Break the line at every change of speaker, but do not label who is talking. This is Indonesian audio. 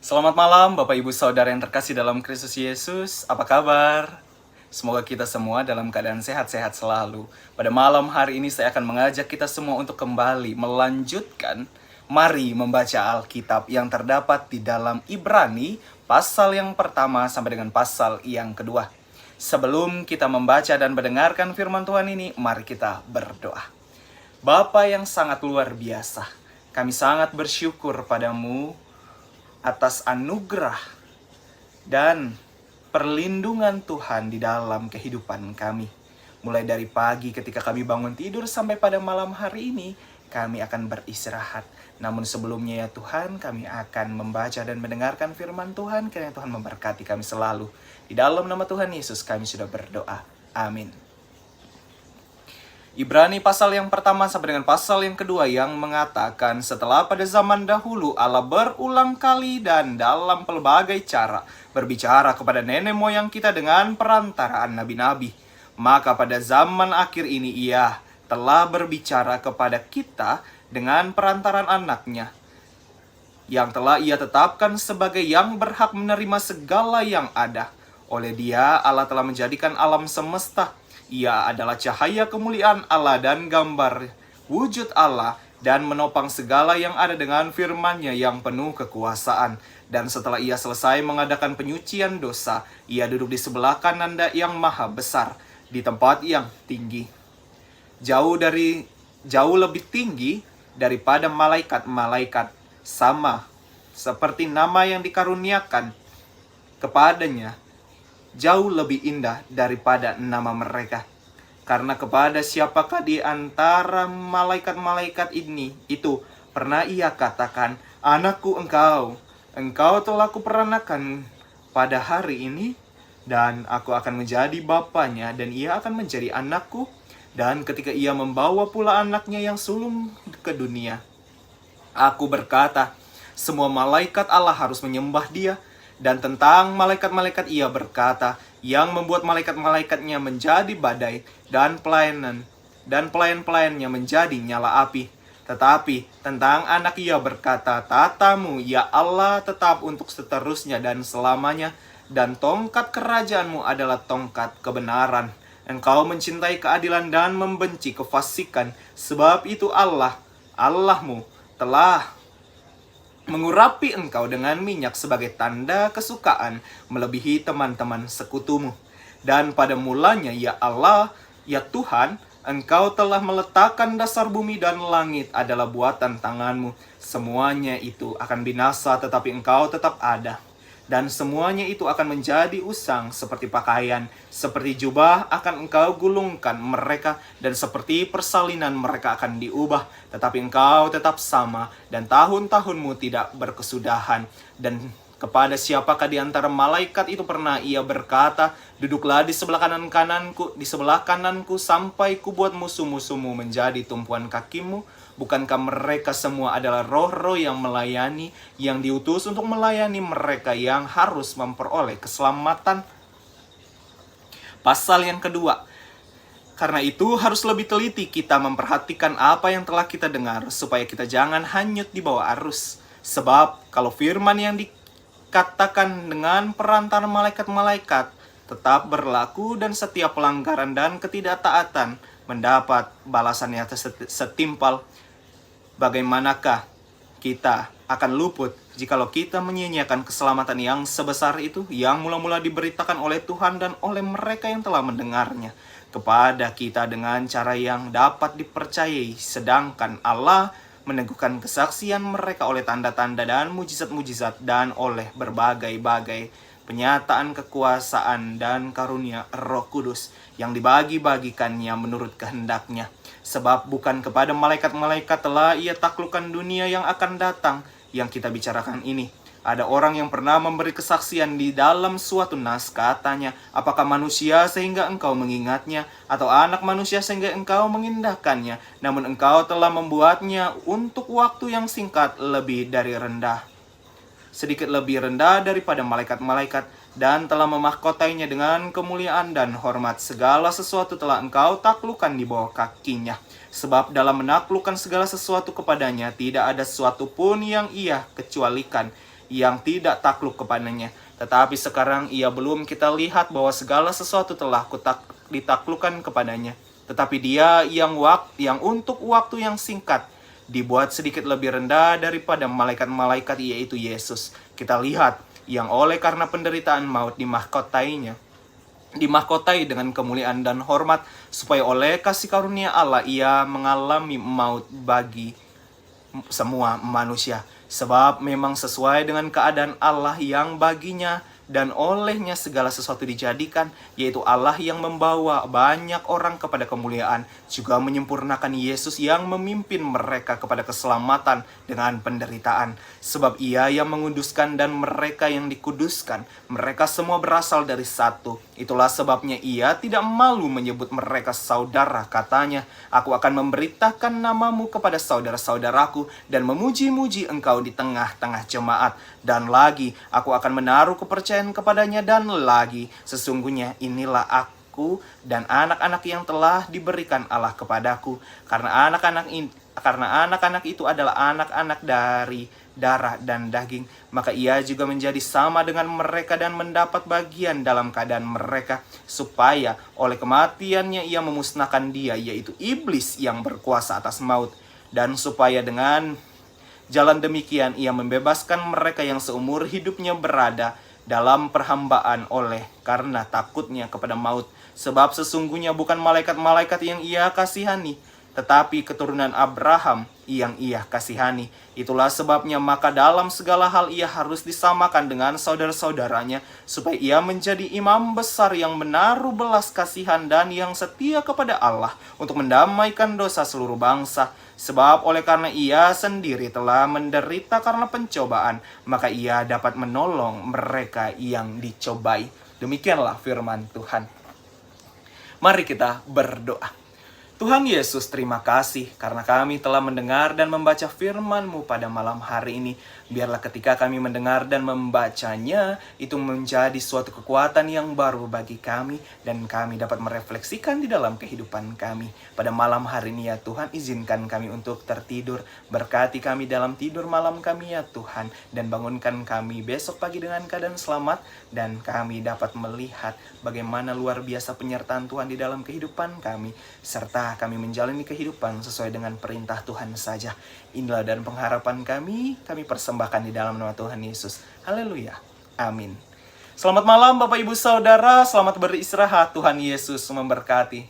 Selamat malam Bapak Ibu Saudara yang terkasih dalam Kristus Yesus. Apa kabar? Semoga kita semua dalam keadaan sehat-sehat selalu. Pada malam hari ini saya akan mengajak kita semua untuk kembali melanjutkan. Mari membaca Alkitab yang terdapat di dalam Ibrani pasal yang pertama sampai dengan pasal yang kedua. Sebelum kita membaca dan mendengarkan firman Tuhan ini, mari kita berdoa. Bapa yang sangat luar biasa, kami sangat bersyukur padamu atas anugerah dan perlindungan Tuhan di dalam kehidupan kami. Mulai dari pagi ketika kami bangun tidur sampai pada malam hari ini, kami akan beristirahat. Namun sebelumnya ya Tuhan, kami akan membaca dan mendengarkan firman Tuhan, kiranya Tuhan memberkati kami selalu. Di dalam nama Tuhan Yesus kami sudah berdoa. Amin. Ibrani pasal yang pertama sampai dengan pasal yang kedua yang mengatakan, setelah pada zaman dahulu Allah berulang kali dan dalam pelbagai cara berbicara kepada nenek moyang kita dengan perantaraan nabi-nabi, maka pada zaman akhir ini Ia telah berbicara kepada kita dengan perantaran anaknya, yang telah Ia tetapkan sebagai yang berhak menerima segala yang ada. Oleh Dia Allah telah menjadikan alam semesta. Ia adalah cahaya kemuliaan Allah dan gambar wujud Allah, dan menopang segala yang ada dengan firman-Nya yang penuh kekuasaan. Dan setelah Ia selesai mengadakan penyucian dosa, Ia duduk di sebelah kanan yang maha besar, di tempat yang tinggi, jauh lebih tinggi daripada malaikat-malaikat, sama seperti nama yang dikaruniakan kepadanya jauh lebih indah daripada nama mereka. Karena kepada siapakah di antara malaikat-malaikat itu pernah Ia katakan, "Anakku engkau telah kuperanakan pada hari ini, dan aku akan menjadi bapanya, dan ia akan menjadi anakku." Dan ketika Ia membawa pula anaknya yang sulung ke dunia, aku berkata, semua malaikat Allah harus menyembah Dia. Dan tentang malaikat-malaikat Ia berkata, yang membuat malaikat-malaikatnya menjadi badai, dan pelayan-pelayannya menjadi nyala api. Tetapi tentang anak Ia berkata, tatamu ya Allah tetap untuk seterusnya dan selamanya, dan tongkat kerajaanmu adalah tongkat kebenaran. Engkau mencintai keadilan dan membenci kefasikan, sebab itu Allahmu telah mengurapi engkau dengan minyak sebagai tanda kesukaan melebihi teman-teman sekutumu. Dan pada mulanya ya Allah, ya Tuhan, engkau telah meletakkan dasar bumi dan langit adalah buatan tanganmu. Semuanya itu akan binasa, tetapi engkau tetap ada. Dan semuanya itu akan menjadi usang seperti pakaian, seperti jubah akan engkau gulungkan mereka, dan seperti persalinan mereka akan diubah. Tetapi engkau tetap sama, dan tahun-tahunmu tidak berkesudahan. Dan kepada siapakah di antara malaikat itu pernah Ia berkata, duduklah di sebelah kananku sampai kubuat musuh-musuhmu menjadi tumpuan kakimu? Bukankah mereka semua adalah roh-roh yang melayani, yang diutus untuk melayani mereka yang harus memperoleh keselamatan? Pasal yang kedua. Karena itu harus lebih teliti kita memperhatikan apa yang telah kita dengar, supaya kita jangan hanyut di bawah arus. Sebab kalau firman yang dikatakan dengan perantara malaikat-malaikat tetap berlaku, dan setiap pelanggaran dan ketidaktaatan mendapat balasannya setimpal, bagaimanakah kita akan luput jikalau kita menyia-nyiakan keselamatan yang sebesar itu, yang mula-mula diberitakan oleh Tuhan dan oleh mereka yang telah mendengarnya kepada kita dengan cara yang dapat dipercayai, sedangkan Allah meneguhkan kesaksian mereka oleh tanda-tanda dan mujizat-mujizat, dan oleh berbagai-bagai penyataan kekuasaan dan karunia Roh Kudus yang dibagi-bagikannya menurut kehendaknya. Sebab bukan kepada malaikat-malaikat telah Ia taklukkan dunia yang akan datang yang kita bicarakan ini. Ada orang yang pernah memberi kesaksian di dalam suatu nas, katanya, apakah manusia sehingga engkau mengingatnya, atau anak manusia sehingga engkau mengindahkannya? Namun engkau telah membuatnya untuk waktu yang singkat sedikit lebih rendah daripada malaikat-malaikat, dan telah memahkotainya dengan kemuliaan dan hormat. Segala sesuatu telah engkau taklukkan di bawah kakinya. Sebab dalam menaklukkan segala sesuatu kepadanya, tidak ada sesuatu pun yang Ia kecualikan. yang tidak takluk kepadanya. Tetapi sekarang ia belum kita lihat bahwa segala sesuatu telah ditaklukkan kepadanya. Tetapi dia yang untuk waktu yang singkat dibuat sedikit lebih rendah daripada malaikat-malaikat, yaitu Yesus. Kita lihat yang oleh karena penderitaan maut dimahkotai dengan kemuliaan dan hormat, supaya oleh kasih karunia Allah ia mengalami maut bagi semua manusia. Sebab memang sesuai dengan keadaan Allah yang baginya dan olehnya segala sesuatu dijadikan, yaitu Allah yang membawa banyak orang kepada kemuliaan, juga menyempurnakan Yesus yang memimpin mereka kepada keselamatan dengan penderitaan. Sebab ia yang menguduskan dan mereka yang dikuduskan, mereka semua berasal dari satu. Itulah sebabnya ia tidak malu menyebut mereka saudara. Katanya, aku akan memberitakan namamu kepada saudara-saudaraku dan memuji-muji engkau di tengah-tengah jemaat. Dan lagi, aku akan menaruh kepercayaan kepadanya. Dan lagi, sesungguhnya inilah aku dan anak-anak yang telah diberikan Allah kepadaku. Karena anak-anak itu adalah anak-anak dari darah dan daging, maka ia juga menjadi sama dengan mereka dan mendapat bagian dalam keadaan mereka, supaya oleh kematiannya ia memusnahkan dia, yaitu iblis yang berkuasa atas maut, dan supaya dengan jalan demikian ia membebaskan mereka yang seumur hidupnya berada dalam perhambaan oleh karena takutnya kepada maut. Sebab sesungguhnya bukan malaikat-malaikat yang ia kasihani, tetapi keturunan Abraham yang ia kasihani. Itulah sebabnya maka dalam segala hal ia harus disamakan dengan saudara-saudaranya, supaya ia menjadi imam besar yang menaruh belas kasihan dan yang setia kepada Allah untuk mendamaikan dosa seluruh bangsa. Sebab oleh karena ia sendiri telah menderita karena pencobaan, maka ia dapat menolong mereka yang dicobai. Demikianlah firman Tuhan. Mari kita berdoa. Tuhan Yesus, terima kasih karena kami telah mendengar dan membaca firman-Mu pada malam hari ini. Biarlah ketika kami mendengar dan membacanya, itu menjadi suatu kekuatan yang baru bagi kami, dan kami dapat merefleksikan di dalam kehidupan kami. Pada malam hari ini ya Tuhan, izinkan kami untuk tertidur. Berkati kami dalam tidur malam kami ya Tuhan, dan bangunkan kami besok pagi dengan keadaan selamat, dan kami dapat melihat bagaimana luar biasa penyertaan Tuhan di dalam kehidupan kami, serta kami menjalani kehidupan sesuai dengan perintah Tuhan saja. Inilah dan pengharapan kami persembahkan di dalam nama Tuhan Yesus. Haleluya. Amin. Selamat malam Bapak Ibu Saudara, selamat beristirahat. Tuhan Yesus memberkati.